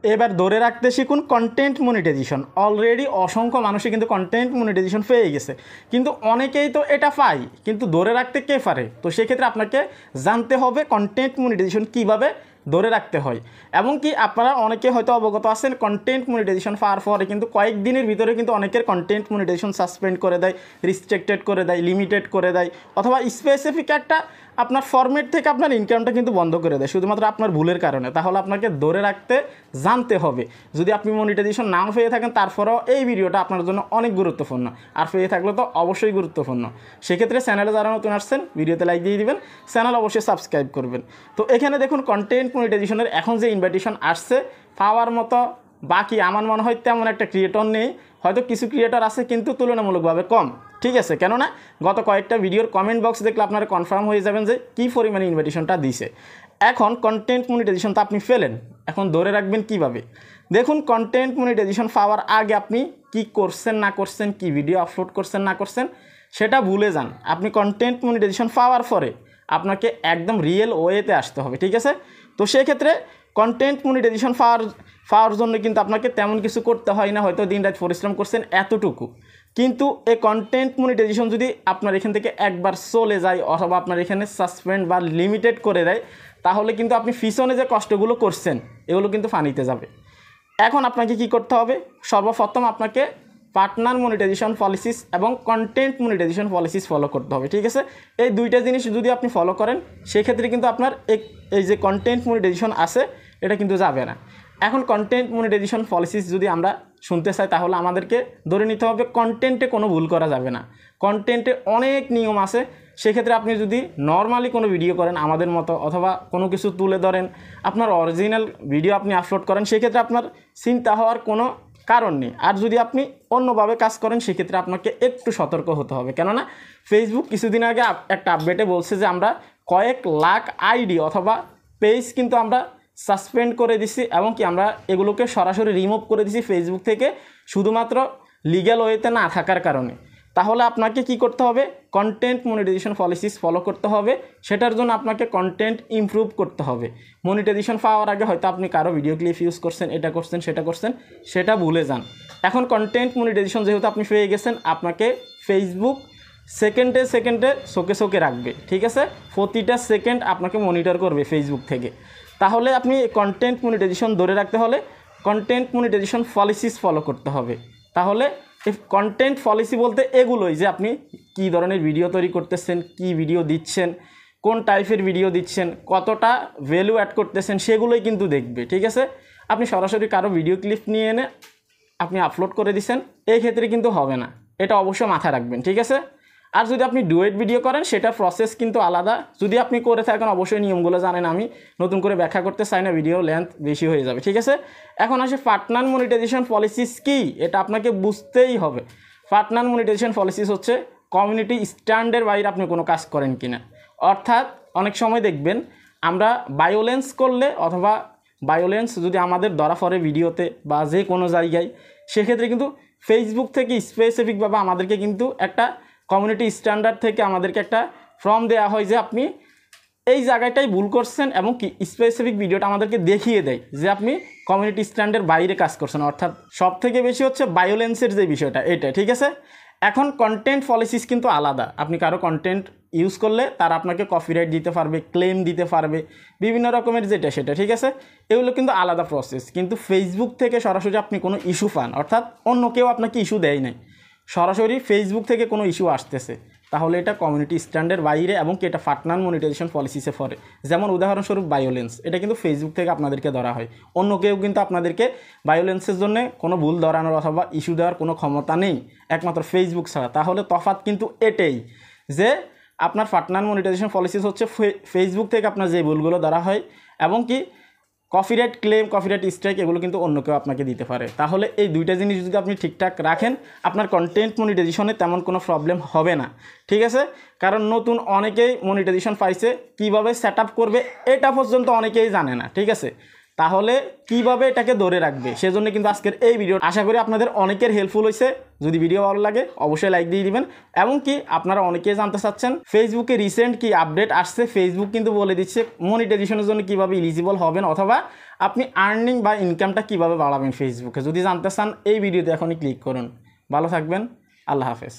এবার ধরে রাখতে শিখুন কন্টেন্ট মনিটাইজেশন। অলরেডি অসংখ্য মানুষই কিন্তু কন্টেন্ট মনিটাইজেশন পেয়ে গেছে, কিন্তু অনেকেই তো এটা পায় কিন্তু ধরে রাখতে কে পারে। তো সেক্ষেত্রে আপনাকে জানতে হবে কন্টেন্ট মনিটাইজেশন কীভাবে ধরে রাখতে হয়। এবং কি আপনারা অনেকে হয়তো অবগত আছেন কন্টেন্ট মনিটাইজেশন পাওয়ার পরে কিন্তু কয়েকদিনের ভিতরে কিন্তু অনেকের কন্টেন্ট মনিটাইজেশন সাসপেন্ড করে দেয়, রিস্ট্রিক্টেড করে দেয়, লিমিটেড করে দেয়, অথবা স্পেসিফিক একটা আপনার ফরম্যাট থেকে আপনার ইনকামটা কিন্তু বন্ধ করে দেয় শুধুমাত্র আপনার ভুলের কারণে। তাহলে আপনাকে ধরে রাখতে জানতে হবে। যদি আপনি মনিটাইজেশন নাও পেয়ে থাকেন তারপরেও এই ভিডিওটা আপনার জন্য অনেক গুরুত্বপূর্ণ, আর পেয়ে থাকলে তো অবশ্যই গুরুত্বপূর্ণ। সেক্ষেত্রে চ্যানেলে যারা নতুন আসছেন ভিডিওতে লাইক দিয়ে দিবেন, চ্যানেল অবশ্যই সাবস্ক্রাইব করবেন। তো এখানে দেখুন কন্টেন্ট মনিটাইজেশনের এখন যে ইনভাইটেশন আসছে পাওয়ার মতো বাকি আমার মনে হয় তেমন একটা ক্রিয়েটর নেই, হয়তো কিছু ক্রিয়েটর আছে কিন্তু তুলনামূলকভাবে কম। ঠিক আছে, কেননা গত কয়েকটা ভিডিওর কমেন্ট বক্স দেখলে আপনারা কনফার্ম হয়ে যাবেন যে কী পরিমাণে ইনভাইটেশনটা দিছে। এখন কন্টেন্ট মনিটাইজেশন তো আপনি ফেলেন, এখন ধরে রাখবেন কিভাবে। দেখুন কন্টেন্ট মনিটাইজেশন পাওয়ার আগে আপনি কি করছেন না করছেন, কি ভিডিও আপলোড করছেন না করছেন সেটা ভুলে যান। আপনি কন্টেন্ট মনিটাইজেশন পাওয়ার পরে আপনাকে একদম রিয়েল ওয়েতে আসতে হবে। ঠিক আছে, তো সেক্ষেত্রে কন্টেন্ট মনিটাইজেশন পাওয়ার জন্য কিন্তু আপনাকে তেমন কিছু করতে হয় না, হয়তো দিন রাত পরিশ্রম করছেন এতটুকু। কিন্তু এই কন্টেন্ট মনিটাইজেশন যদি আপনার এখান থেকে একবার চলে যায় অথবা আপনার এখানে সাসপেন্ড বা লিমিটেড করে দেয়, তাহলে কিন্তু আপনি পিছনে যে কষ্টগুলো করছেন এগুলো কিন্তু ফানিতে যাবে। এখন আপনাকে কি করতে হবে, সর্বপ্রথম আপনাকে পার্টনার মনিটাইজেশন পলিসিস এবং কন্টেন্ট মনিটাইজেশন পলিসিস ফলো করতে হবে। ঠিক আছে, এই দুইটা জিনিস যদি আপনি ফলো করেন সেক্ষেত্রে কিন্তু আপনার এই যে কন্টেন্ট মনিটাইজেশন আছে এটা কিন্তু যাবে না। এখন কন্টেন্ট মনিটাইজেশন পলিসিস যদি আমরা শুনতে চাই তাহলে আমাদেরকে ধরে নিতে হবে কন্টেন্টে কোনো ভুল করা যাবে না। কন্টেন্টে অনেক নিয়ম আছে। সেক্ষেত্রে আপনি যদি নর্মালি কোনো ভিডিও করেন আমাদের মতো, অথবা কোনো কিছু তুলে ধরেন আপনার অরিজিনাল ভিডিও আপনি আপলোড করেন, সেক্ষেত্রে আপনার চিন্তা হওয়ার কোনো কারণ নেই। আর যদি আপনি অন্যভাবে কাজ করেন সেক্ষেত্রে আপনাকে একটু সতর্ক হতে হবে, কেননা ফেসবুক কিছুদিন আগে একটা আপডেটে বলছে যে আমরা কয়েক লাখ আইডি অথবা পেজ কিন্তু আমরা সাসপেন্ড করে দিছি, এবং কি আমরা এগুলোকে সরাসরি রিমুভ করে দিছি ফেসবুক থেকে শুধুমাত্র লিগ্যাল ওয়েতে না থাকার কারণে। তাহলে আপনাকে কি করতে হবে, কন্টেন্ট মনিটাইজেশন পলিসিস ফলো করতে হবে। সেটার জন্য আপনাকে কন্টেন্ট ইমপ্রুভ করতে হবে। মনিটাইজেশন পাওয়ার আগে হয়তো আপনি কারো ভিডিও ক্লিপ ইউজ করছেন, এটা করছেন সেটা করছেন, সেটা ভুলে যান। এখন কন্টেন্ট মনিটাইজেশন যেহেতু আপনি পেয়ে গেছেন, আপনাকে ফেসবুক সেকেন্ডে সেকেন্ডে চোখে রাখবে। ঠিক আছে, প্রতিটা সেকেন্ড আপনাকে মনিটর করবে ফেসবুক থেকে। তাহলে আপনি কন্টেন্ট মনিটাইজেশন ধরে রাখতে হলে কন্টেন্ট মনিটাইজেশন পলিসিস ফলো করতে হবে। তাহলে কন্টেন্ট পলিসি বলতে এগুলোই যে আপনি কী ধরনের ভিডিও তৈরি করতেছেন, কি ভিডিও দিচ্ছেন, কোন টাইপের ভিডিও দিচ্ছেন, কতটা ভ্যালু অ্যাড করতেছেন, সেগুলোই কিন্তু দেখবে। ঠিক আছে, আপনি সরাসরি কারো ভিডিও ক্লিপ নিয়ে এনে আপনি আপলোড করে দিচ্ছেন, এই ক্ষেত্রে কিন্তু হবে না, এটা অবশ্যই মাথায় রাখবেন। ঠিক আছে, আর যদি আপনি ডুয়েট ভিডিও করেন সেটার প্রসেস কিন্তু আলাদা। যদি আপনি করে থাকেন অবশ্যই নিয়মগুলো জানেন, আমি নতুন করে ব্যাখ্যা করতে চাই না, ভিডিও লেন্থ বেশি হয়ে যাবে। ঠিক আছে, এখন আসে পার্টনার মনিটাইজেশন পলিসিস কি, এটা আপনাকে বুঝতেই হবে। পার্টনার মনিটাইজেশন পলিসিস হচ্ছে কমিউনিটি স্ট্যান্ডের বাইরে আপনি কোনো কাজ করেন কিনা। অর্থাৎ অনেক সময় দেখবেন আমরা ভায়োলেন্স করলে অথবা ভায়োলেন্স যদি আমাদের ধরা পড়ে ভিডিওতে বা যে কোনো জায়গায়, সেক্ষেত্রে কিন্তু ফেসবুক থেকে স্পেসিফিকভাবে আমাদেরকে কিন্তু একটা কমিউনিটি স্ট্যান্ডার্ড থেকে আমাদেরকে একটা ফর্ম দেওয়া হয় যে আপনি এই জায়গাটাই ভুল করছেন, এবং কি স্পেসিফিক ভিডিওটা আমাদেরকে দেখিয়ে দেয় যে আপনি কমিউনিটি স্ট্যান্ডার্ডের বাইরে কাজ করছেন। অর্থাৎ সব থেকে বেশি হচ্ছে ভায়োলেন্সের যে বিষয়টা এটা। ঠিক আছে, এখন কন্টেন্ট পলিসিস কিন্তু আলাদা। আপনি কারো কন্টেন্ট ইউজ করলে তারা আপনাকে কপিরাইট দিতে পারবে, ক্লেম দিতে পারবে, বিভিন্ন রকমের যেটা সেটা। ঠিক আছে, এগুলো কিন্তু আলাদা প্রসেস। কিন্তু ফেসবুক থেকে সরাসরি আপনি কোনো ইস্যু পান, অর্থাৎ অন্য কেউ আপনাকে ইস্যু দেয় নাই, সরাসরি ফেসবুক থেকে কোনো ইস্যু আসতেছে, তাহলে এটা কমিউনিটি স্ট্যান্ডার্ডের বাইরে এবং কি এটা পার্টনার মনিটাইজেশন পলিসিসে পড়ে। যেমন উদাহরণস্বরূপ ভায়োলেন্স, এটা কিন্তু ফেসবুক থেকে আপনাদেরকে ধরা হয়, অন্য কেউ কিন্তু আপনাদেরকে ভায়োলেন্সের জন্য কোনো ভুল ধরানোর অথবা ইস্যু দেওয়ার কোনো ক্ষমতা নেই একমাত্র ফেসবুক ছাড়া। তাহলে তফাৎ কিন্তু এটাই যে আপনার পার্টনার মনিটাইজেশন পলিসিস হচ্ছে ফেসবুক থেকে আপনার যে ভুলগুলো ধরা হয়, এবং কি কপিরাইট ক্লেম, কপিরাইট স্ট্রাইক এগুলো কিন্তু অন্য কেউ আপনাকে দিতে পারে। তাহলে এই দুইটা জিনিস যদি আপনি ঠিকঠাক রাখেন আপনার কন্টেন্ট মনিটাইজেশনে তেমন কোনো প্রবলেম হবে না। ঠিক আছে, কারণ নতুন অনেকেই মনিটাইজেশন পাইছে, কিভাবে সেট আপ করবে এটা পর্যন্ত অনেকেই জানে না। ঠিক আছে, তাহলে কিভাবে এটাকে ধরে রাখবে সেজন্য কিন্তু আজকের এই ভিডিও আশা করি আপনাদের অনেকের হেল্পফুল হয়েছে। যদি ভিডিও ভালো লাগে অবশ্যই লাইক দিয়ে দিবেন, এবং কি আপনারা অনেকেই জানতে চাচ্ছেন ফেসবুকে রিসেন্ট কি আপডেট আসছে। ফেসবুক কিন্তু বলে দিচ্ছে মনিটাইজেশনের জন্য কিভাবে এলিজিবল হবেন, অথবা আপনি আর্নিং বা ইনকামটা কীভাবে বাড়াবেন ফেসবুকে যদি জানতে চান এই ভিডিওতে এখনই ক্লিক করুন। ভালো থাকবেন, আল্লাহ হাফেজ।